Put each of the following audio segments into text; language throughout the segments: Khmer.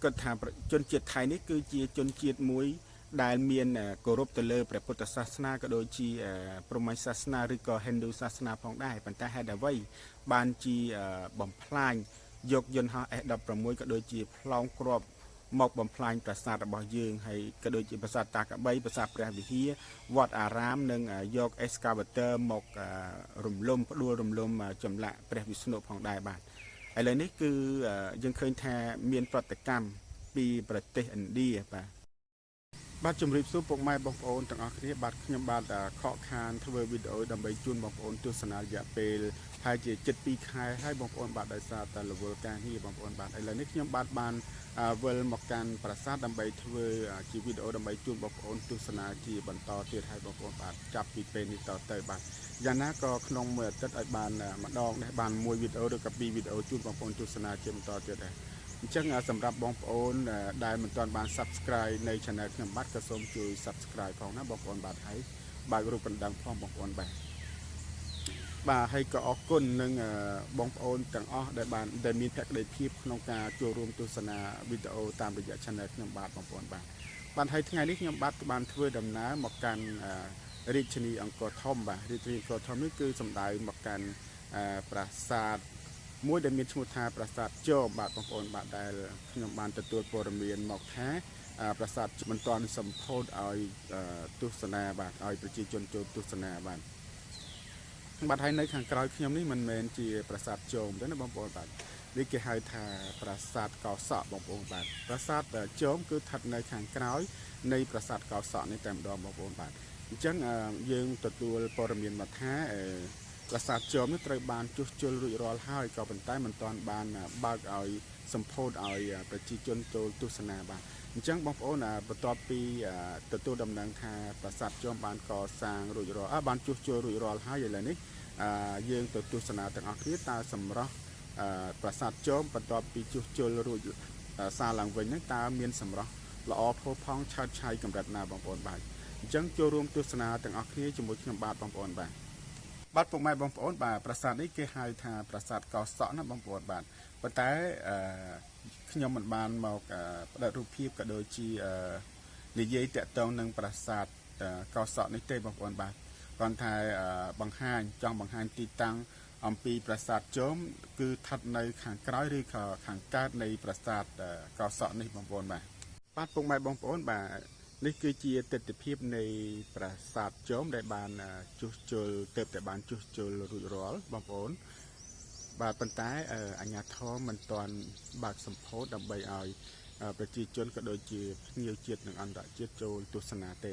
ก็ถามจนเจียดไทยนี่คือเจียจนเจียดมวยได้เมียนกรบตะเลพระพุทธศาสนาก็โดยจีพรหมศาสนาหรือก็ฮินดูศาสนาพองได้ปัญหาให้ได้ไว้บานจีบ่มพลายยกยนต์ฮะดับประมวยก็โดยจีพลองกรอบหมอกบ่มพลายประสาทบ่อยืงให้ก็โดยจีประสาทตากระใบประสาทแปรวิธีวัดอารามหนึ่งยกเอ็กซ์คาเวเตอร์หมอกรุมลมดูรุมลมจำละแปรวิษณุพองได้บาทอะไรนี้คือยังเคยแทเมียนปฏิกรรมปีประเทศอินเดียป่ะบัดจุมริบสู้ปกไม้บองโอนต่างออกนี้บัดขยมบัดเคาะคานทเววิดีโอดำไปจุนบองโอนตุสนาอยากเป็นภายใน7 ปีคายให้บองโอนบัดได้ซาแต่ละเวอร์การที่บองโอนบัดอะไรนี้ขยมบัดบานเวลหมอกการประสาทดำไปทเวจีวิดีโอดำไปจุนบองโอนตุสนาจีบรรทอเตียให้บองโอนบัดจับปีเป็นนิต่อเตยบัดยานะก็ขนมเมื่อตัดไอบานมาดองได้บานมวยวิดีโอด้วยกับปีวิดีโอจุนบองโอนตุสนาจีบรรทอเตียได้จังสำหรับบองโอนได้เหมือนตอนบาน subscribe ในช่องขนมบัดกระสมจุย subscribe ของนะบองโอนบัดให้บางรูปเป็นดังพร้อมบองโอนไปบ่าให้ก็ออกก้นหนึ่งบองโอนต่างอ้อได้บานได้มีแพ็กได้พีบขนมกาจูรวมตุสนาวิดีโอตามระยะช่องขนมบัดบองโอนไปบานให้ทั้งไงนี้ขนมบัดบานเพื่อดำน้ำหมอกการริชนีอังกอร์ทอมบ่าริชนีอังกอร์ทอมนี่คือสำได้หมอกการปราสาทมวยได้มีสมุทรปราสาทโจบาดบางคนบาดได้ขนมบานตัวโปรเมียนหมอกแท้ปราสาทมันตอนสัมโพธเอาตุสนาบาดเอาประจีจนโจตุสนาบาดบาดไทยในขังกลอยขยมนี่มันเป็นจีปราสาทโจมด้วยนะบางคนบาดนี่คือไฮทาปราสาทเกาะเสาะบางคนบาดปราสาทโจมคือถัดในขังกลอยในปราสาทเกาะเสาะในแต่ดอมบางคนบาดจังยืงตัวโปรเมียนมาแท้ปราสาทโจมนี่ตรบานจุจลุยรอลห้อยก็เป็นใต้มันตอนบานบางเอาสัมโพธเอาประจีจนโจตุสนาบานจังบางโอนประตอบปีตัวดำเนินทาปราสาทโจมบานก่อสร้างรุยรอบานจุจลุยรอลห้อยอย่างนี้ยืงตัวตุสนาต่างออกนี้ตาสำรับปราสาทโจมประตอบปีจุจลุรุยซาหลังเวงนั้นตาเมียนสำรับละอโพพองชาติชัยกำรัดนาบางโอนบานจังโจรวมตุสนาต่างออกนี้จมูกขนมบาดบางโอนบานบัดปกไม้บางปอนบาปราสาทนี้เกี่ยหายทาปราสาทเกาะเสาะนะบางปอนบาปแต่ขยมมันบานมาประดับรูปพีบกับโดยจีนิยายเตะตรงหนึ่งปราสาทเกาะเสาะในเตะบางปอนบาก่อนทายบางห้างจองบางห้างตีตังอมปีปราสาทโจมคือทัดในขังกร้อยหรือขังกาดในปราสาทเกาะเสาะในบางปอนบาบัดปกไม้บางปอนบานี่คือจีติดพิบในปราสาทโจมได้บานจุจลเติบแต่บานจุจลรุยร้อลบางคนบาดปันท้ายอัญญาทอมันตอนบาดสมโพธดำใบเอาประจีจนก็โดยจีเงียวเจียดหนึ่งอันดับเจียดโจลตุสนาเต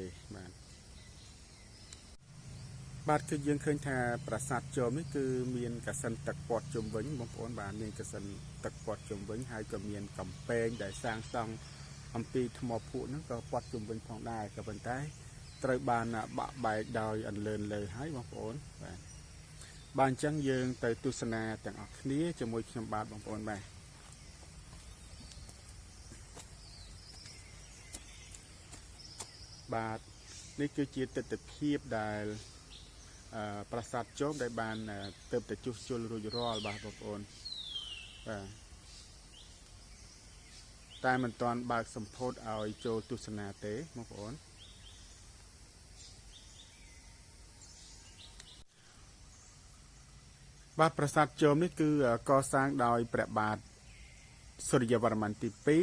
บาดคือยังเคยทาปราสาทโจมนี่คือเมียนกษันตักปอดจมวิญบางคนบาดเมียนกษันตักปอดจมวิญให้กับเมียนกำเปงได้สร้างซองอัมปีธมพูนั่นก็ปัดจุ่มเป็นของได้กับเป็นใต้ตรบานบะใบดอยอันเลินเลยให้บางคนบานจังยืงแต่ตุสนาแต่งออกนี้จะมวยขมบาดบางคนไปบาดนี่คือจีตติพีบได้ปราสาทโจมได้บานเติมแต่จุจุลรุยรอลบาดบางคนแต่มันตอนบากสมโพธเอาโจตุสนาเตะมงคลบาดปราสาทโจมนี่คือก่อสร้างโดยประบาทสุริยวรมันที่ปี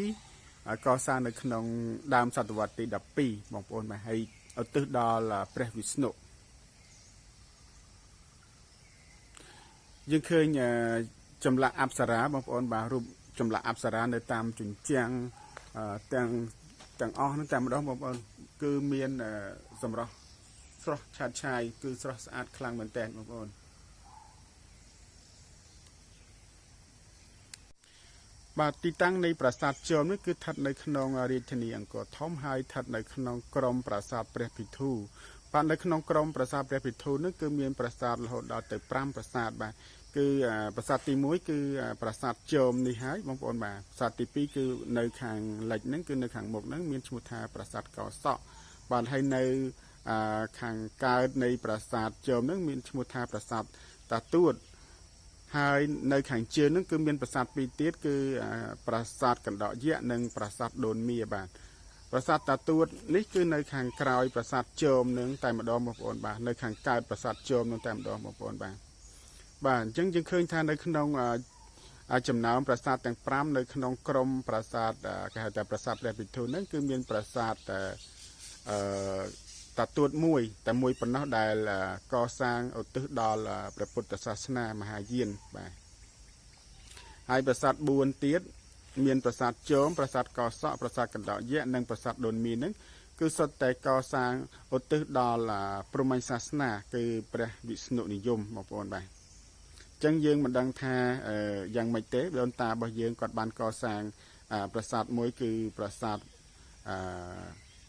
ก่อสร้างในขนมดามศตวรรษที่ดับปีมงคลมาให้เอาตึกดอลพระวิษณุยังเคยจำละอัปสราบางคนบารูปจำละอัปสราในตามจุนเจียงต่างอ้อนั่นแต่มาดองบางคนคือเมียนสำหรับสระชาติชายคือสระสะอาดคลังเหมือนแต่บางคนบาติตั้งในปราสาทโจมนี่คือทัดในขนมราชนีอังกอร์ทอมไฮทัดในขนมกรมปราสาทเปรพิทูปานในขนมกรมปราสาทเปรพิทูนั่นคือเมียนปราสาทเราดาวเตปรามปราสาทบาคือปราสาทตีมุ้ยคือปราสาทโจมนี่ฮะบางคนมาปราสาทตีปีคือในขังเหล็กนั่นคือในขังหมกนั่นมีสมุทรปราสาทเกาะเสาะบานให้ในขังกาในปราสาทโจมนั่นมีสมุทรปราสาทตาตูด ហើយនៅខាងជើងហ្នឹងគឺមានប្រាសាទពីរទៀតគឺប្រាសាទកណ្ដកយក្សនិងប្រាសាទដូនមៀបាទប្រាសាទតាទួតនេះគឺនៅខាងក្រោយប្រាសាទជោមនឹងតែម្ដងបងប្អូនបាទនៅខាងកើតប្រាសាទជោមនឹងតែម្ដងបងប្អូនបាទបាទអញ្ចឹងយើងឃើញថានៅក្នុងចំណោមប្រាសាទទាំង5នៅក្នុងក្រុមប្រាសាទគេហៅថាប្រាសាទព្រះពិធុហ្នឹងគឺមានប្រាសាទតាទួតមួយតែមួយប៉ុណ្ណោះដែលកសាងឧទ្ទិសដល់ព្រះពុទ្ធសាសនាមហាយានបាទហើយប្រាសាទ4ទៀតមានប្រាសាទជោមប្រាសាទកសក់ប្រាសាទកណ្ដកយក្សនិងប្រាសាទដូនមីហ្នឹងគឺសុទ្ធតែកសាងឧទ្ទិសដល់ព្រហ្មញ្ញសាសនាគឺព្រះវិស្ណុនិយមបងប្អូនបាទអញ្ចឹងយើងមិនដឹងថាយ៉ាងម៉េចទេដូនតារបស់យើងគាត់បានកសាងប្រាសាទមួយគឺប្រាសាទ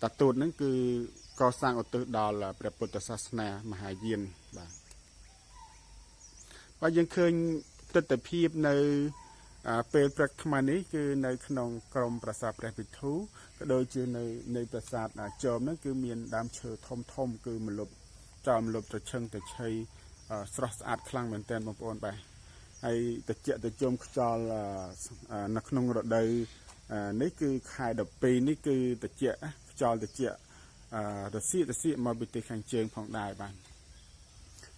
តាទួតហ្នឹងគឺកសាងឧទ្ទិសដល់ព្រះពុទ្ធសាសនាមហាយានបាទយើងឃើញទស្សនវិជ្ជានៅពេលព្រឹកថ្មនេះគឺនៅក្នុងក្រមប្រាសាទព្រះពិធុក៏ដូចជានៅប្រាសាទជោមហ្នឹងគឺមានដើមឈើធំធំគឺម្លប់ចោលម្លប់ត្រឈឹងត្រឈៃស្រស់ស្អាតខ្លាំងមែនទែនបងប្អូនបាទហើយតិចតិចខ្យល់នៅក្នុងរដូវនេះគឺខែ12នេះគឺតិចខ្យល់តិចរសៀកមកពីទីខាងជើងផងដែរបាទ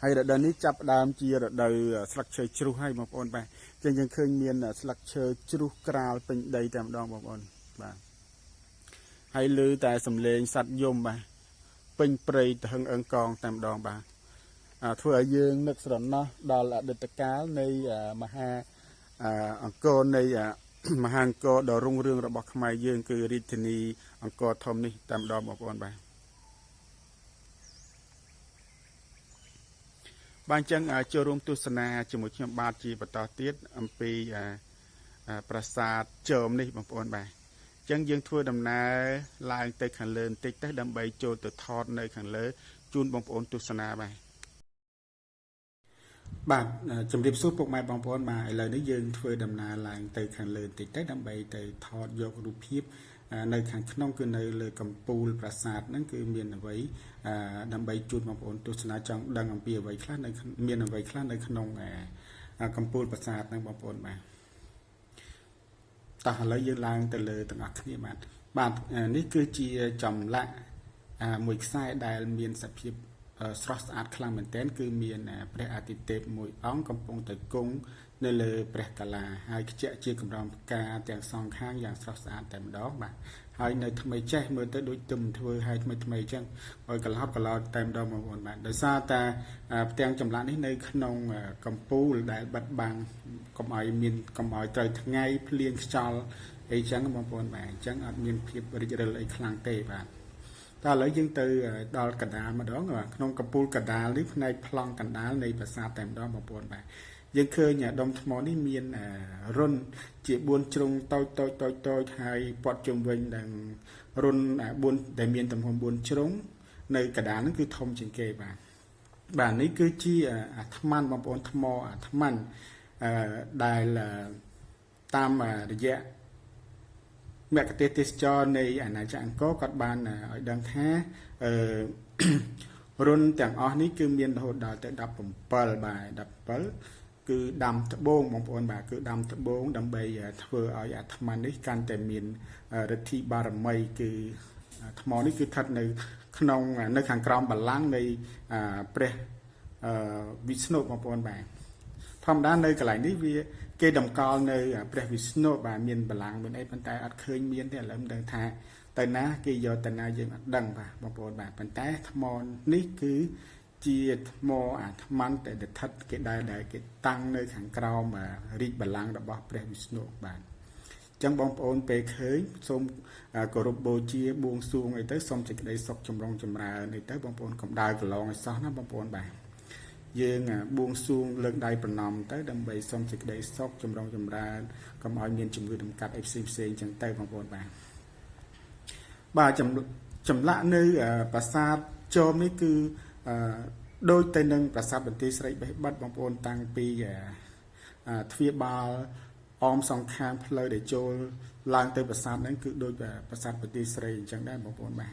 ហើយរដូវនេះចាប់ផ្ដើមជារដូវស្លឹកឈើជ្រុះហើយបងប្អូនបាទអញ្ចឹងយើងឃើញមានស្លឹកឈើជ្រុះក្រាលពេញដីតែម្ដងបងប្អូនបាទហើយឮតែសំឡេងសត្វយំបាទពេញព្រៃទៅហឹងអឹងកងតែម្ដងបាទធ្វើឲ្យយើងនឹកស្រណោះដល់អតីតកាលនៃមហាអង្គរនៃមហាអង្គរដ៏រុងរឿងរបស់ខ្មែរយើងគឺរាជធានីអង្គរធំនេះតែម្ដងបងប្អូនបាទអញ្ចឹងចូលរួមទស្សនាជាមួយខ្ញុំបាទជាបន្តទៀតអំពីប្រាសាទជើមនេះបងប្អូនបាទអញ្ចឹងយើងធ្វើដំណើរឡើងទៅខាងលើបន្តិចទៅដើម្បីចូលទៅថតនៅខាងលើជូនបងប្អូនទស្សនាបាទជំរាបសួរពុកម៉ែបងប្អូនបាទឥឡូវនេះយើងធ្វើដំណើរឡើងទៅខាងលើបន្តិចទៅដើម្បីទៅថតយករូបភាពនៅខាងក្នុងគឺនៅលើកំពូលប្រាសាទហ្នឹងគឺមានអ្វីដើម្បីជូនបងប្អូនទស្សនាចង់ដឹងអំពីអ្វីខ្លះនៅមានអ្វីខ្លះនៅក្នុងកំពូលប្រាសាទហ្នឹងបងប្អូនបាទតោះឥឡូវយើងឡើងទៅលើទាំងអស់គ្នាបាទនេះគឺជាចម្លាក់មួយខ្សែដែលមានសភាពស្រស់ស្អាតខ្លាំងមែនទែនគឺមានព្រះអាទិទេពមួយអង្គកំពុងតែគង់នៅលើព្រះកាឡាហើយខ្ជាក់ជាកម្រងផ្កាទាំងសងខាងយ៉ាងស្រស់ស្អាតតែម្ដងបាទហើយនៅថ្មីចេះមើលទៅដូចទឹមធ្វើឲ្យថ្មីអញ្ចឹងឲ្យកន្លត់តែម្ដងបងប្អូនបាទដោយសារតែផ្ទាំងចម្លាក់នេះនៅក្នុងកំពូលដែលបិទបាំងកុំឲ្យត្រូវថ្ងៃភ្លៀងខ្យល់អីចឹងបងប្អូនបាទអញ្ចឹងអត់មានភាពរិចរិលអីខ្លាំងទេបាទតើឥឡូវយើងទៅដល់កណ្ដាលម្ដងក្នុងកំពូលកណ្ដាលនេះផ្នែកប្លង់កណ្ដាលនៃប្រាសាទតែម្ដងបងប្អូនបាទយើងឃើញដុំថ្មនេះមានរុនជា4ជ្រុងតូចហើយព័ទ្ធជុំវិញនឹងរុន4ដែលមានទំហំ4ជ្រុងនៅកណ្ដាលហ្នឹងគឺធំជាងគេបាទនេះគឺជាអាថ្មបងប្អូនថ្មអាថ្មដែលតាមរយៈមគ្គុទ្ទេសក៍ទេសចរនៃអាណាចក្រអង្គរគាត់បានឲ្យដឹងថារុនទាំងអស់នេះគឺមានរហូតដល់ទៅ17បាទ17គឺដាំត្បូងបងប្អូនបាទគឺដាំត្បូងដើម្បីធ្វើឲ្យអាថ្មនេះកាន់តែមានឫទ្ធិបារមីគឺថ្មនេះគឺស្ថិតនៅក្នុងនៅខាងក្រោមបល្ល័ង្កនៃព្រះវិស្ណុបងប្អូនបាទធម្មតានៅកន្លែងនេះវាគេតម្កល់នៅព្រះវិស្ណុបាទមានបល្ល័ង្កមានអីប៉ុន្តែអត់ឃើញមានទេឥឡូវមិនដឹងថាទៅណាគេយកទៅណាយើងអត់ដឹងបាទបងប្អូនបាទប៉ុន្តែថ្មនេះគឺជាថ្មអាថ្មតែស្ថិតគេដែលគេតាំងនៅខាងក្រោមរាជបល្ល័ង្ករបស់ព្រះវិស្ណុបាទអញ្ចឹងបងប្អូនពេលឃើញសូមគោរពបូជាបួងសួងអីទៅសូមសេចក្តីសុខចម្រុងចម្រើនអីទៅបងប្អូនកុំដើរកន្លងឲ្យសោះណាបងប្អូនបាទយើងបួងសួងលើកដៃប្រណម្យទៅដើម្បីសូមសេចក្តីសុខចម្រុងចម្រើនកុំឲ្យមានជំងឺតម្កាត់អីផ្សេងអញ្ចឹងទៅបងប្អូនបាទចម្លាក់នៅប្រាសាទជោមនេះគឺដូចទៅនឹងប្រាសាទបន្ទាយស្រីបេះបិទបងប្អូនតាំងពីទ្វារបាលអមសងខាងផ្លូវដែលចូលឡើងទៅប្រាសាទហ្នឹងគឺដូចប្រាសាទបន្ទាយស្រីអញ្ចឹងដែរបងប្អូនបាទ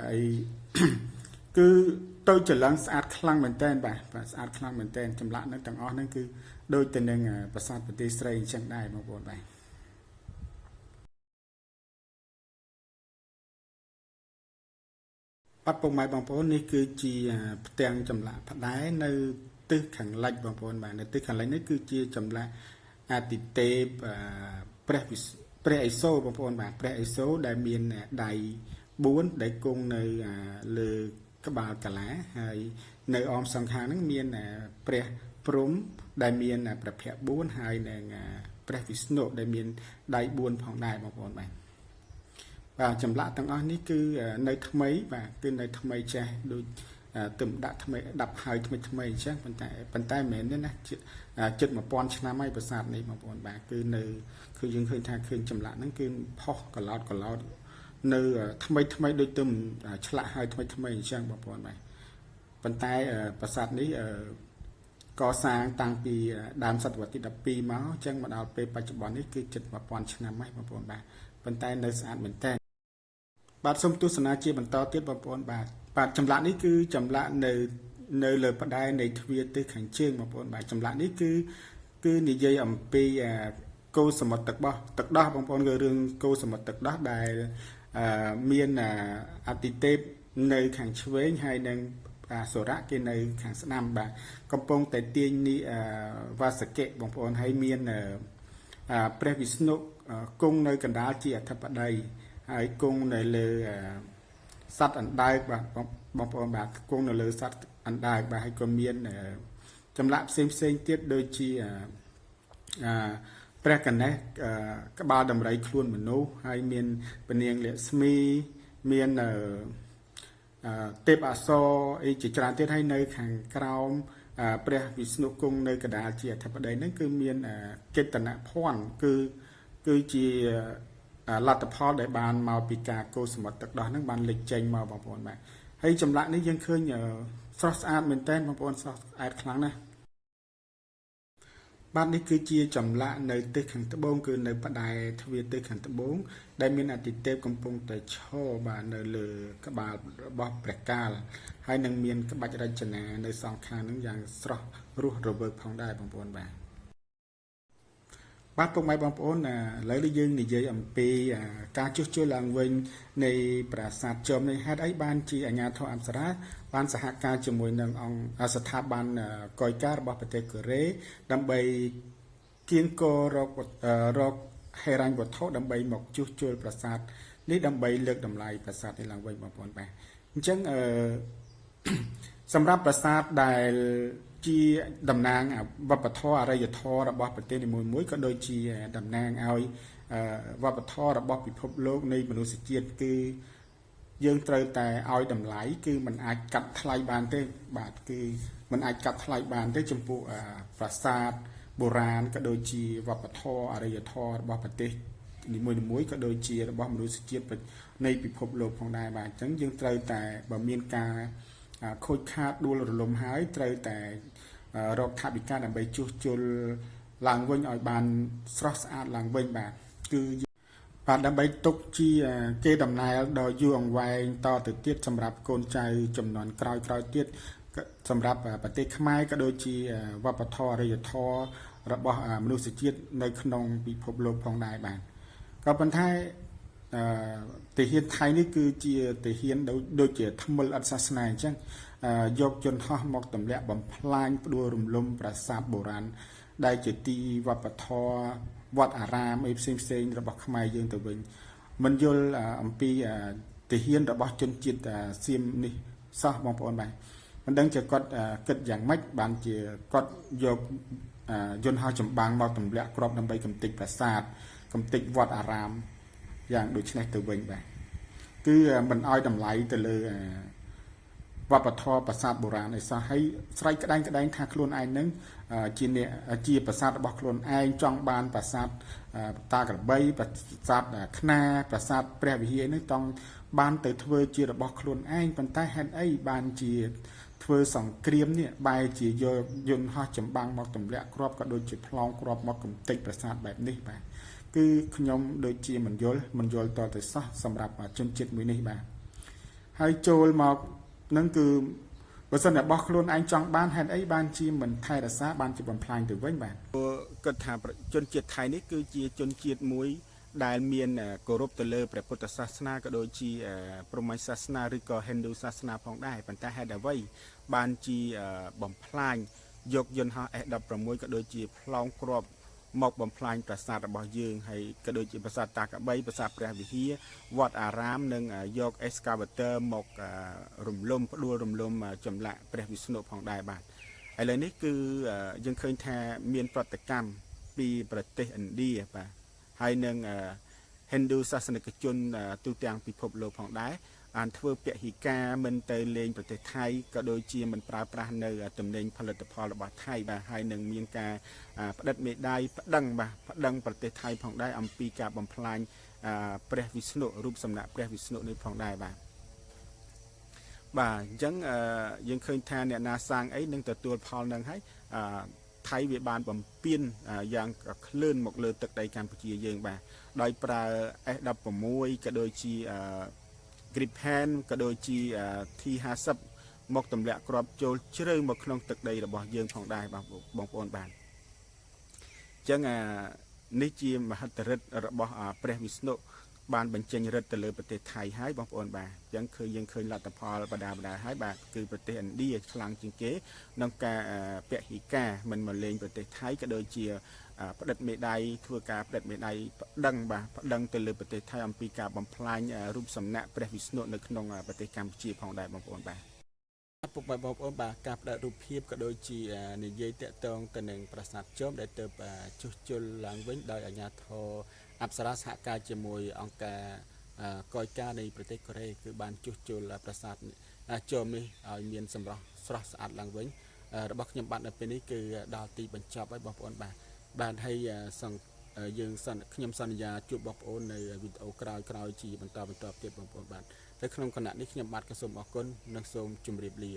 ហើយ គឺទៅច្រឡឹងស្អាតខ្លាំងមែនតើបាទស្អាតខ្លាំងមែនតើចម្លាក់នៅទាំងអស់ហ្នឹងគឺដូចទៅនឹងប្រាសាទប្រទេសស្រីអញ្ចឹងដែរបងប្អូនបាទបាត់ពុកម៉ែបងប្អូននេះគឺជាផ្ទាំងចម្លាក់ផ្ដែនៅទិសខាងលិចបងប្អូនបាទនៅទិសខាងលិចនេះគឺជាចម្លាក់អាទិទេពព្រះឥសូរបងប្អូនបាទព្រះឥសូរដែលមានដៃ4ដែលគង់នៅលើក្បាលកាឡាហើយនៅអមសងខាងហ្នឹងមានព្រះព្រំដែលមានព្រះភ័ក្ត្រ4ហើយនឹងព្រះវិស្ណុដែលមានដៃ4ផងដែរបងប្អូនបាទចម្លាក់ទាំងអស់នេះគឺនៅថ្មីបាទគឺនៅថ្មីចេះដូចទំដាក់ថ្មីដាប់ហើយថ្មីអញ្ចឹងប៉ុន្តែមិនមែនទេណាជិត1000ឆ្នាំហើយប្រាសាទនេះបងប្អូនបាទគឺនៅគឺយើងឃើញថាឃើញចម្លាក់ហ្នឹងគឺផុសកឡោតនៅថ្មីដូចទៅឆ្លាក់ហើយថ្មីអញ្ចឹងបងប្អូនបាទប៉ុន្តែប្រាសាទនេះកសាងតាំងពីដើមសតវត្សទី12មកអញ្ចឹងមកដល់ពេលបច្ចុប្បន្ននេះគឺជិត1000ឆ្នាំហើយបងប្អូនបាទប៉ុន្តែនៅស្អាតមែនតើបាទសូមទស្សនាជាបន្តទៀតបងប្អូនបាទចម្លាក់នេះគឺចម្លាក់នៅលើផ្ដែនៃទ្វារទិសខាងជើងបងប្អូនបាទចម្លាក់នេះគឺនិយាយអំពីគោសមុទ្រទឹកដោះបងប្អូនគឺរឿងគោសមុទ្រទឹកដោះដែលមានអតិទេពនៅខាងឆ្វេងហើយនឹងសុរៈគេនៅខាងស្ដាំបាទកំពុងតែទាញនេះវាសកៈបងប្អូនហើយមានព្រះវិស្ណុគង់នៅកណ្ដាលជាអធិបតីហើយគង់នៅលើសត្វអណ្ដើកបាទបងប្អូនបាទគង់នៅលើសត្វអណ្ដើកបាទហើយក៏មានចម្លាក់ផ្សេងទៀតដូចជាព្រះកណេសក្បាលដំរីខ្លួនមនុស្សហើយមានពនាងលក្ស្មីមានទេពអប្សរអីជាច្រើនទៀតហើយនៅខាងក្រោមព្រះវិស្ណុគង់នៅកណ្ដាលជាអធិបតីហ្នឹងគឺមានកិត្តនភ័ណ្ឌគឺជាលទ្ធផលដែលបានមកពីការកោសមុទ្រទឹកដោះហ្នឹងបានលេចចេញមកបងប្អូនបាទហើយចម្លាក់នេះយើងឃើញស្រស់ស្អាតមែនតើបងប្អូនស្រស់ស្អាតខ្លាំងណាស់បាទនេះគឺជាចម្លាក់នៅទិសខាងត្បូងគឺនៅផ្ដែទ្វារទិសខាងត្បូងដែលមានអាទិទេពកំពុងតែឈរបាទនៅលើក្បាលរបស់ព្រះកាលហើយនឹងមានក្បាច់រចនានៅសងខាងហ្នឹងយ៉ាងស្រស់រស់រវើកផងដែរបងប្អូនបាទពុកម៉ែបងប្អូនឥឡូវយើងនិយាយអំពីការជួសជុលឡើងវិញនៃប្រាសាទជាំនេះហេតុអីបានជាអាជ្ញាធរអប្សរាបានសហការជាមួយនឹងអង្គស្ថាប័នកយការរបស់ប្រទេសកូរ៉េដើម្បីគៀងគររកហេរញ្ញវត្ថុដើម្បីមកជួសជុលប្រាសាទនេះដើម្បីលើកតម្លៃប្រាសាទនេះឡើងវិញបងប្អូនបាទអញ្ចឹងសម្រាប់ប្រាសាទដែលជាតំណាងវប្បធម៌អរិយធម៌របស់ប្រទេសនីមួយក៏ដូចជាតំណាងឲ្យវប្បធម៌របស់ពិភពលោកនៃមនុស្សជាតិគឺយើងត្រូវតែឲ្យតម្លៃគឺมันអាចកាត់ថ្លៃបានទេបាទគឺมันអាចកាត់ថ្លៃបានទេចំពោះប្រាសាទបុរាណក៏ដូចជាវប្បធម៌អរិយធម៌របស់ប្រទេសនីមួយក៏ដូចជារបស់មនុស្សជាតិនៃពិភពលោកផងដែរបាទអញ្ចឹងយើងត្រូវតែបើមានការខូចខាតដួលរលំហើយត្រូវតែរកថវិកាដើម្បីជួសជុលឡើងវិញឲ្យបានស្រស់ស្អាតឡើងវិញបាទគឺបាទដើម្បីទុកជាគេដំណើរដ៏យូរអង្វែងតទៅទៀតសម្រាប់កូនចៅចំនួនក្រោយទៀតសម្រាប់ប្រទេសខ្មែរក៏ដូចជាវប្បធម៌អរិយធម៌របស់មនុស្សជាតិនៅក្នុងពិភពលោកផងដែរបាទក៏ប៉ុន្តែទាហានថៃនេះគឺជាទាហានដូចជាថ្មិលអត់សាសនាអញ្ចឹងយកយន្តហោះមកទម្លាក់បំផ្លាញផ្ដួលរំលំប្រាសាទបុរាណដែលជាទីវប្បធម៌វត្តអារាមអីផ្សេងរបស់ខ្មែរយើងទៅវិញមិនយល់អំពីទាហានរបស់ជនជាតិសៀមនេះសោះបងប្អូនបាទមិនដឹងជាគាត់គិតយ៉ាងម៉េចបានជាគាត់យកយន្តហោះចម្បាំងមកទម្លាក់គ្រាប់ដើម្បីកំទេចប្រាសាទកំទេចវត្តអារាមយ៉ាងដូចនេះទៅវិញបាទគឺមិនអោយតម្លៃទៅលើវប្បធម៌ប្រាសាទបុរាណឯសោះហើយស្រែកក្តែងថាខ្លួនឯងនឹងជាប្រាសាទរបស់ខ្លួនឯងចង់បានប្រាសាទតាក្របីប្រាសាទខ្នាប្រាសាទព្រះវិហារនឹងចង់បានទៅធ្វើជារបស់ខ្លួនឯងប៉ុន្តែហេតុអីបានជាធ្វើសង្គ្រាមនេះបែរជាយកយន្តហោះចម្បាំងមកទម្លាក់គ្រាប់ក៏ដូចជាប្លង់គ្រាប់មកកំទេចប្រាសាទបែបនេះបាទគឺខ្ញុំដូចជាមិនយល់តទៅសោះសម្រាប់ជនជាតិមួយនេះបាទហើយចូលមក នឹងគឺបើសិនតែបោះខ្លួនឯងចង់បានហេតុអីបានជាមិនថែរក្សាបានជាបំផ្លាញទៅវិញបាទគិតថាជនជាតិថៃនេះគឺជាជនជាតិមួយដែលមានគោរពទៅលើព្រះពុទ្ធសាសនាក៏ដូចជាព្រហ្មញ្ញសាសនាឬក៏ Hindu សាសនាផងដែរប៉ុន្តែហេតុអ្វីបានជាបំផ្លាញយកយន្តហោះ F16 ក៏ដូចជាផ្លោងគ្រាប់មកបំផ្លាញប្រាសាទរបស់យើងហើយក៏ដូចជាប្រាសាទតាកបីប្រាសាទព្រះវិហារវត្តអារាមនិងយក excavator មករំលំផ្ដួលរំលំចម្លាក់ព្រះវិស្ណុផងដែរបាទឥឡូវនេះគឺយើងឃើញថាមានប្រតិកម្មពីប្រទេសឥណ្ឌាបាទហើយនឹង Hindu សាសនិកជនទូទាំងពិភពលោកផងដែរអានធ្វើពហិការមិនទៅលេងប្រទេសថៃក៏ដូចជាមិនប្រើប្រាស់នៅទំនិញផលិតផលរបស់ថៃបាទហើយនឹងមានការផ្តិតមេដាយប្តឹងបាទប្តឹងប្រទេសថៃផងដែរអំពីការបំផ្លាញព្រះវិស្ណុរូបសំណាកព្រះវិស្ណុនេះផងដែរបាទអញ្ចឹងយើងឃើញថាអ្នកណាសាងអីនឹងទទួលផលនឹងហើយថៃវាបានបំពេញយ៉ាងក្លឿនមកលើទឹកដីកម្ពុជាយើងបាទដោយប្រើ S16 ក៏ដូចជាGripen ក៏ដូចជា T50 មកទម្លាក់គ្រាប់ចូលជ្រៅមកក្នុងទឹកដីរបស់យើងផងដែរបងប្អូនបាទអញ្ចឹងនេះជាមហិទ្ធិឫទ្ធិរបស់ព្រះវិស្ណុបានបញ្ចេញឫទ្ធិទៅលើប្រទេសថៃហើយបងប្អូនបាទអញ្ចឹងគឺយើងឃើញលទ្ធផលបដាហើយបាទគឺប្រទេសឥណ្ឌាខ្លាំងជាងគេក្នុងការពហិការមិនមកលេងប្រទេសថៃក៏ដូចជាផ្តិតមេដាយធ្វើការផ្តិតមេដាយប្តឹងទៅលើប្រទេសថៃអំពីការបំផ្លាញរូបសំណាកព្រះវិស្ណុនៅក្នុងប្រទេសកម្ពុជាផងដែរបងប្អូនបាទពុកបងប្អូនបាទការផ្តិតរូបភាពក៏ដូចជានិយាយតាក់ទងទៅនឹងប្រាសាទជុំដែលទៅជួសជុលឡើងវិញដោយអាជ្ញាធរអប្សរាសហការជាមួយអង្គការកយការនៃប្រទេសកូរ៉េគឺបានជួសជុលប្រាសាទជុំនេះឲ្យមានសម្រស់ស្រស់ស្អាតឡើងវិញរបស់ខ្ញុំបាទនៅពេលនេះគឺដល់ទីបញ្ចប់ហើយបងប្អូនបាទហើយខ្ញុំសន្យាជួបបងប្អូននៅវីដេអូក្រោយជាបន្តទៀតបងប្អូនបាទនៅក្នុងគណៈនេះខ្ញុំបាទក៏សូមអរគុណនិងសូមជម្រាបលា